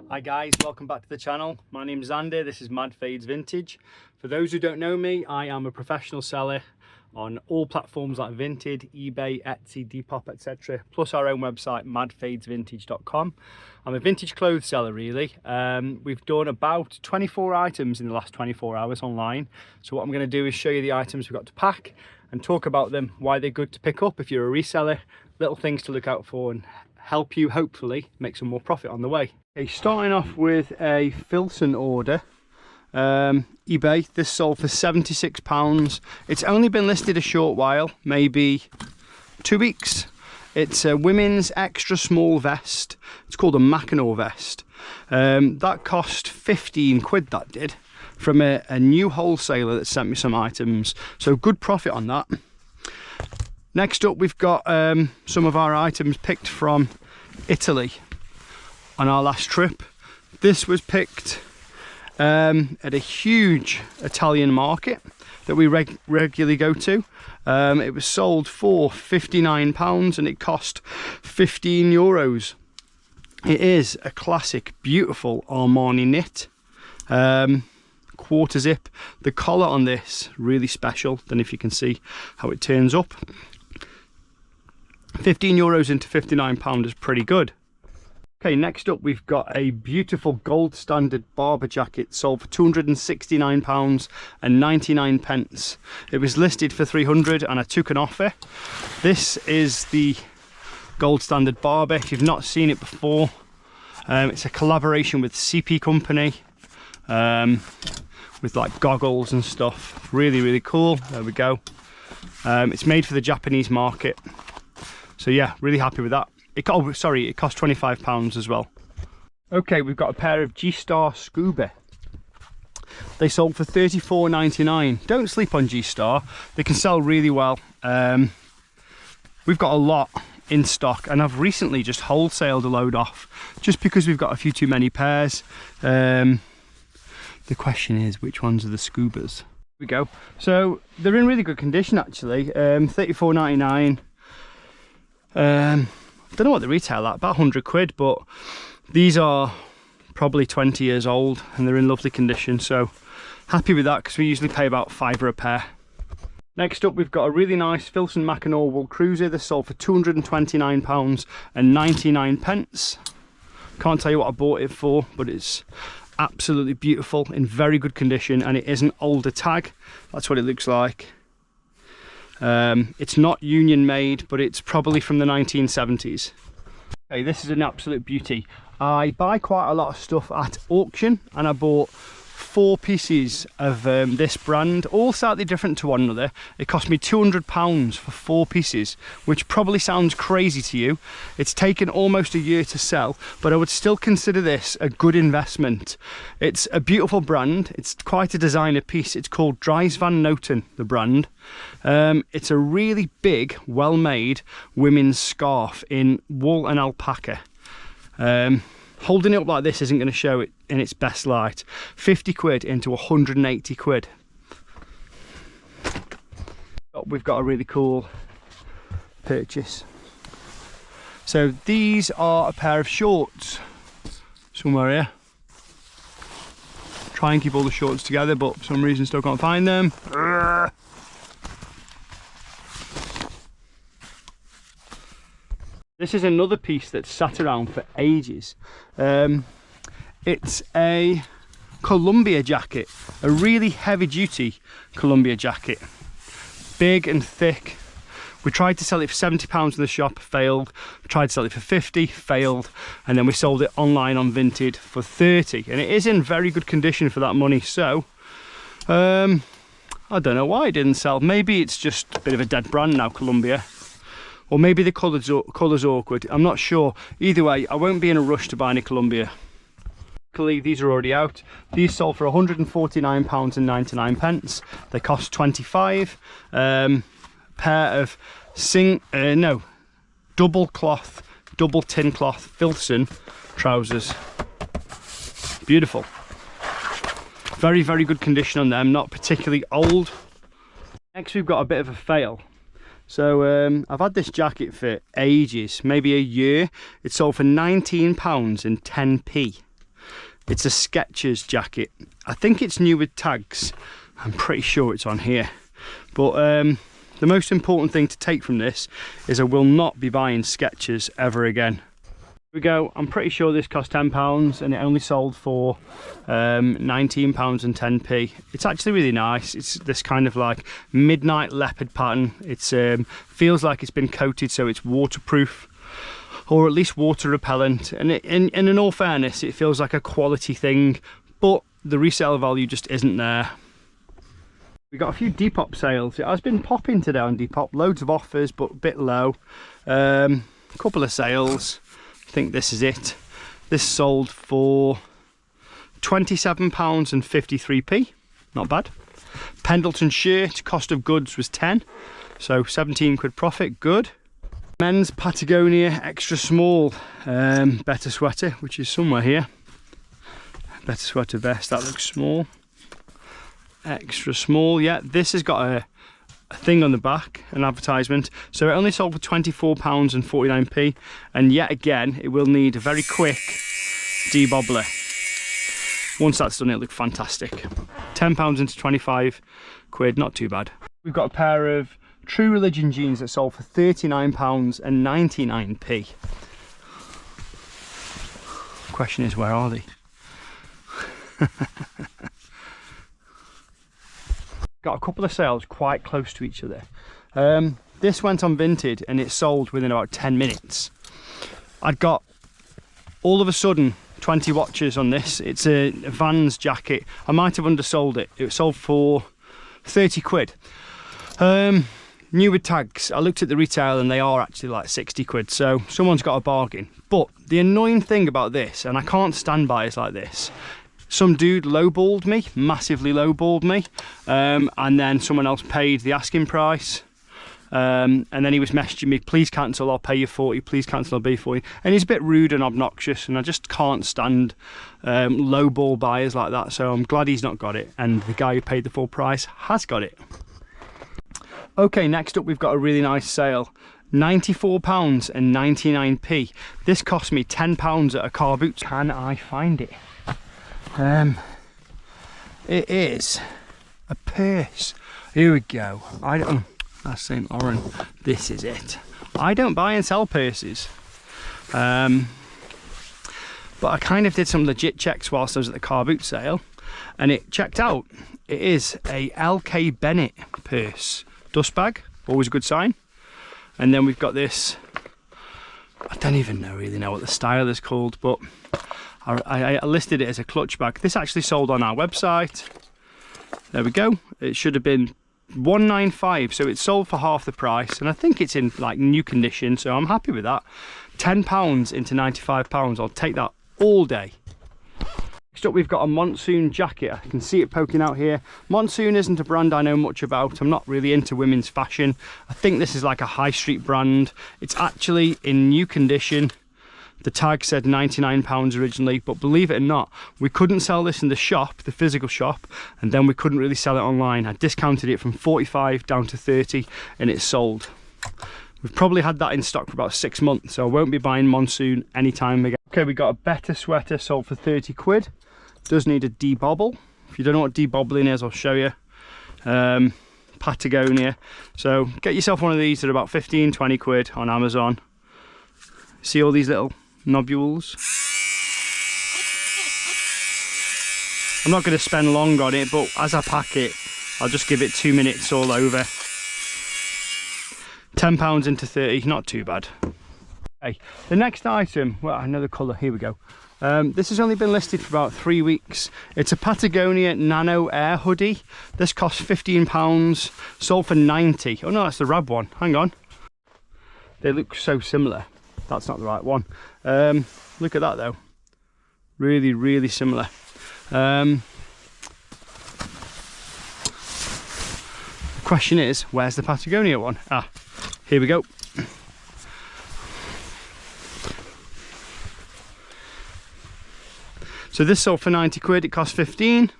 Hi guys, welcome back to the channel. My name is Andy, this is Mad Fades Vintage. For those who don't know me, I am a professional seller on all platforms like Vinted, eBay, Etsy, Depop, etc. Plus our own website, madfadesvintage.com. I'm a vintage clothes seller really. We've done about 24 items in the last 24 hours online. So what I'm going to do is show you the items we've got to pack and talk about them, why they're good to pick up if you're a reseller, little things to look out for and help you hopefully make some more profit on the way. Okay, starting off with a Filson order. eBay, this sold for £76. It's only been listed a short while, maybe 2 weeks. It's a women's extra small vest. It's called a Mackinac vest. That cost 15 quid, that did, from a new wholesaler that sent me some items. So good profit on that. Next up, we've got some of our items picked from Italy on our last trip. This was picked at a huge Italian market that we regularly go to. It was sold for £59 and it cost €15. It is a classic, beautiful Armani knit, quarter zip. The collar on this, really special. Don't know if you can see how it turns up. €15 into £59 is pretty good. Okay, next up we've got a beautiful gold standard barber jacket sold for £269 and 99 pence. It was listed for 300 and I took an offer. This is the gold standard barber. If you've not seen it before, it's a collaboration with CP Company with like goggles and stuff. Really cool. There we go. It's made for the Japanese market. So yeah, really happy with that. It cost £25 as well. Okay, we've got a pair of G-Star Scuba. They sold for $34.99. Don't sleep on G-Star. They can sell really well. We've got a lot in stock and I've recently just wholesaled a load off just because we've got a few too many pairs. The question is, which ones are the Scubas? Here we go. So they're in really good condition actually. $34.99. Don't know what they retail at, about 100 quid, but these are probably 20 years old and they're in lovely condition, so happy with that because we usually pay about £5 a pair. Next up we've got a really nice Filson Mackinac wool cruiser. This sold for £229 and 99 pence. Can't tell you what I bought it for, but it's absolutely beautiful, in very good condition, and it is an older tag. That's what it looks like. It's not union made, but it's probably from the 1970s. Okay, this is an absolute beauty. I buy quite a lot of stuff at auction and I bought 4 pieces of this brand, all slightly different to one another. It cost me £200 for 4 pieces, which probably sounds crazy to you. It's taken almost a year to sell, but I would still consider this a good investment. It's a beautiful brand. It's quite a designer piece. It's called Dries Van Noten, the brand. It's a really big, well-made women's scarf in wool and alpaca. Holding it up like this isn't going to show it in its best light. 50 quid into 180 quid. We've got a really cool purchase. So these are a pair of shorts. Somewhere here. Try and keep all the shorts together, but for some reason still can't find them. This is another piece that's sat around for ages. It's a Columbia jacket, a really heavy duty Columbia jacket. Big and thick. We tried to sell it for £70 in the shop, failed. We tried to sell it for 50, failed. And then we sold it online on Vinted for 30. And it is in very good condition for that money. So, I don't know why it didn't sell. Maybe it's just a bit of a dead brand now, Columbia. Or maybe the colour's awkward, I'm not sure. Either way, I won't be in a rush to buy any Columbia. Luckily, these are already out. These sold for £149 and 99 pence. They cost 25. Pair of double cloth, double tin cloth Filson trousers. Beautiful. Very good condition on them, not particularly old. Next we've got a bit of a fail. So I've had this jacket for ages, maybe a year. It sold for £19 and 10p. It's a Skechers jacket. I think it's new with tags. I'm pretty sure it's on here. But the most important thing to take from this is I will not be buying Skechers ever again. Here we go. I'm pretty sure this cost £10 and it only sold for £19 and 10p. It's actually really nice. It's this kind of like midnight leopard pattern. It's feels like it's been coated, so it's waterproof, or at least water repellent. And in all fairness, it feels like a quality thing, but the resale value just isn't there. We got a few Depop sales. It has been popping today on Depop. Loads of offers, but a bit low. Couple of sales. I think this is it. This sold for £27 and 53p. Not bad. Pendleton shirt, cost of goods was 10, so 17 quid profit, good. Men's Patagonia extra small better sweater, which is somewhere here. Better sweater vest, that looks small. Extra small, yeah. This has got a thing on the back, an advertisement, so it only sold for £24 and 49p, and yet again it will need a very quick debobbler. Once that's done, it'll look fantastic. £10 into 25 quid, not too bad. We've got a pair of True Religion jeans that sold for £39 and 99p. Question is, where are they? Got a couple of sales quite close to each other. This went on Vinted and it sold within about 10 minutes. I'd got, all of a sudden, 20 watches on this. It's a Vans jacket. I might have undersold it. It sold for 30 quid. New with tags. I looked at the retail and they are actually like 60 quid. So someone's got a bargain. But the annoying thing about this, and I can't stand buyers like this, some dude lowballed me, massively lowballed me, and then someone else paid the asking price, and then he was messaging me, please cancel, I'll pay you 40, please cancel, I'll pay you 40, and he's a bit rude and obnoxious, and I just can't stand lowball buyers like that. So I'm glad he's not got it, and the guy who paid the full price has got it. Okay, next up we've got a really nice sale. £94 and 99p. This cost me £10 at a car boot. Can I find it? It is a purse. Here we go. That's St. Laurent. This is it. I don't buy and sell purses, but I kind of did some legit checks whilst I was at the car boot sale, and it checked out. It is a LK Bennett purse, dust bag, always a good sign. And then we've got this, I don't even really know what the style is called, but I listed it as a clutch bag. This actually sold on our website. There we go. It should have been £195, so it sold for half the price, and I think it's in like new condition, so I'm happy with that. £10 into £95, I'll take that all day. Next up we've got a Monsoon jacket. I can see it poking out here. Monsoon isn't a brand I know much about. I'm not really into women's fashion. I think this is like a high street brand. It's actually in new condition. The tag said £99 originally, but believe it or not, we couldn't sell this in the shop, the physical shop, and then we couldn't really sell it online. I discounted it from 45 down to 30 and it sold. We've probably had that in stock for about 6 months, so I won't be buying Monsoon anytime again. Okay, we got a better sweater, sold for 30 quid. Does need a debobble. If you don't know what debobbling is, I'll show you. Patagonia. So get yourself one of these at about 15, 20 quid on Amazon. See all these little nobules? I'm not going to spend long on it, but as I pack it, I'll just give it 2 minutes all over. £10 into 30, not too bad. Okay, the next item, well, another colour, here we go. This has only been listed for about 3 weeks. It's a Patagonia Nano Air hoodie. This costs £15, sold for 90. Oh no, that's the Rab one, hang on. They look so similar. That's not the right one. Look at that though. Really, really similar. The question is, where's the Patagonia one? Ah, here we go. So this sold for 90 quid, it cost 15.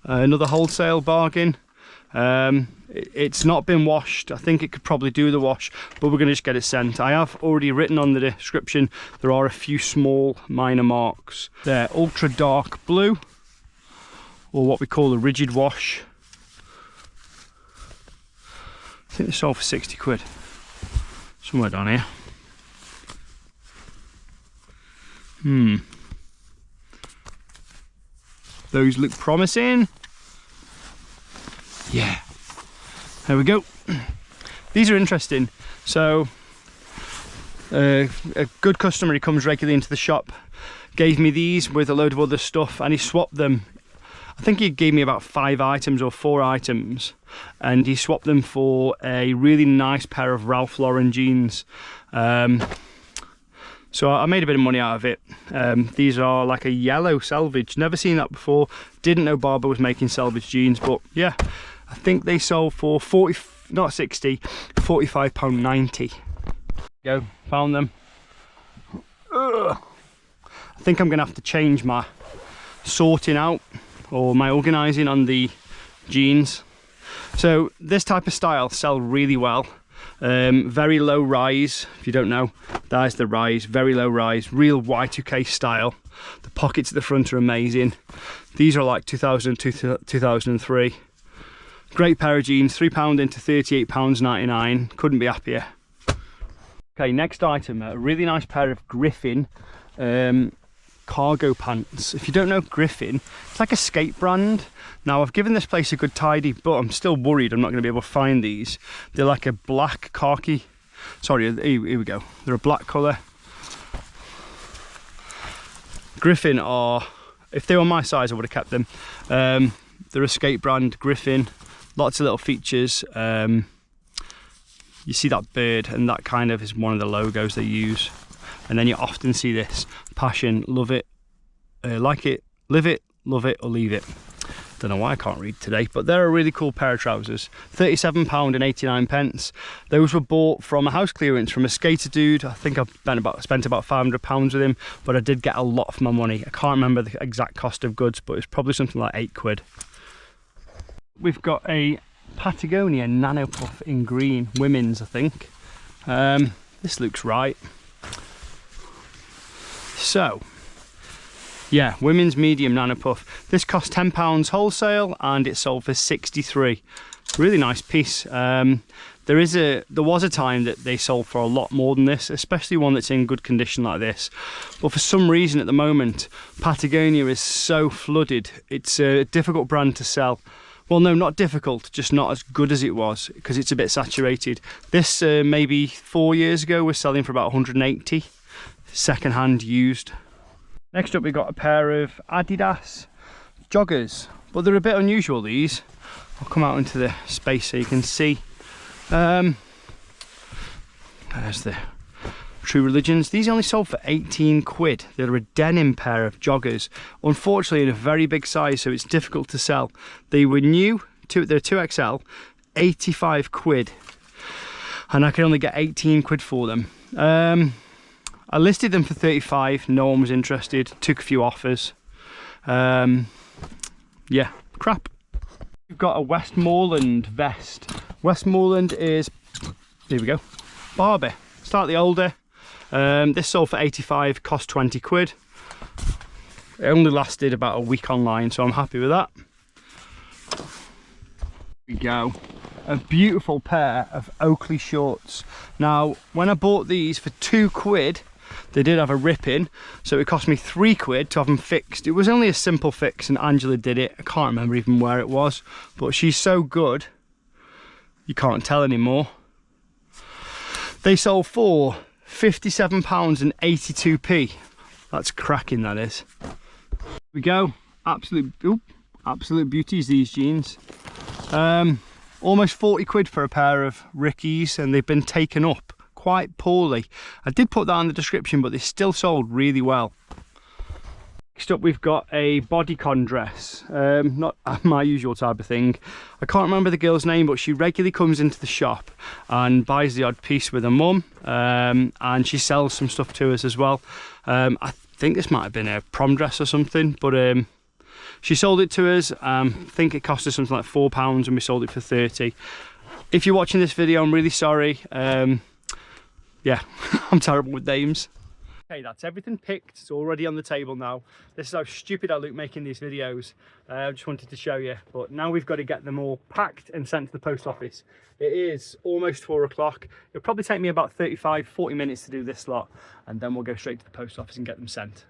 Another wholesale bargain. It's not been washed. I think it could probably do the wash, but we're going to just get it sent. I have already written on the description there are a few small minor marks. They're ultra dark blue, or what we call a rigid wash. I think they sold for 60 quid. Somewhere down here. Those look promising. Yeah. There we go. These are interesting. So a good customer, he comes regularly into the shop, gave me these with a load of other stuff, and he swapped them. I think he gave me about 5 items or 4 items, and he swapped them for a really nice pair of Ralph Lauren jeans. So I made a bit of money out of it. These are like a yellow selvage. Never seen that before. Didn't know Barber was making selvage jeans, but yeah, I think they sold for 40, not 60, £45.90. Go, found them. Ugh. I think I'm gonna have to change my sorting out or my organising on the jeans. So this type of style sell really well. Very low rise, if you don't know, there's the rise, very low rise, real Y2K style. The pockets at the front are amazing. These are like 2002, 2003. Great pair of jeans, £3 into £38.99, couldn't be happier. Okay, next item, a really nice pair of Griffin cargo pants. If you don't know Griffin, it's like a skate brand. Now I've given this place a good tidy, but I'm still worried I'm not going to be able to find these. They're like a black khaki, sorry, here we go, they're a black colour. Griffin are, if they were my size I would have kept them. They're a skate brand, Griffin, lots of little features. You see that bird, and that kind of is one of the logos they use. And then you often see this passion, love it, like it, live it, love it, or leave it. Don't know why I can't read today, but they're a really cool pair of trousers. £37.89. Those were bought from a house clearance from a skater dude. I think I spent about £500 with him, but I did get a lot for my money. I can't remember the exact cost of goods, but it's probably something like 8 quid. We've got a Patagonia Nano Puff in green, women's I think. This looks right. So, yeah, women's medium Nano Puff. This cost £10 wholesale and it sold for 63. Really nice piece. There was a time that they sold for a lot more than this, especially one that's in good condition like this. But for some reason at the moment, Patagonia is so flooded. It's a difficult brand to sell. Well, no, not difficult, just not as good as it was because it's a bit saturated. This maybe 4 years ago was selling for about 180, second-hand used. Next up, we've got a pair of Adidas joggers, but they're a bit unusual, these. I'll come out into the space so you can see. There's the True Religions. These only sold for 18 quid. They're a denim pair of joggers. Unfortunately, in a very big size, so it's difficult to sell. They were new, they're 2XL, 85 quid. And I could only get 18 quid for them. I listed them for 35, no one was interested, took a few offers. Yeah, crap. We've got a Westmoreland vest. Westmoreland is, here we go, Barbie, slightly older. This sold for 85, cost 20 quid. It only lasted about a week online, so I'm happy with that. Here we go. A beautiful pair of Oakley shorts. Now, when I bought these for 2 quid, they did have a rip in, so it cost me 3 quid to have them fixed. It was only a simple fix and Angela did it. I can't remember even where it was, but she's so good, you can't tell anymore. They sold for £57.82. That's cracking, that is. Here we go, absolute beauties, these jeans. Almost 40 quid for a pair of Rickies, and they've been taken up quite poorly. I did put that in the description, but they still sold really well. Next up, we've got a bodycon dress. Not my usual type of thing. I can't remember the girl's name, but she regularly comes into the shop and buys the odd piece with her mum, and she sells some stuff to us as well. I think this might have been a prom dress or something, but She sold it to us. I think it cost us something like £4 and we sold it for 30. If you're watching this video, I'm really sorry. Yeah, I'm terrible with names. Okay, that's everything picked. It's already on the table now. This is how stupid I look making these videos. I just wanted to show you, but now we've got to get them all packed and sent to the post office. It is almost 4 o'clock. It'll probably take me about 35-40 minutes to do this lot, and then we'll go straight to the post office and get them sent.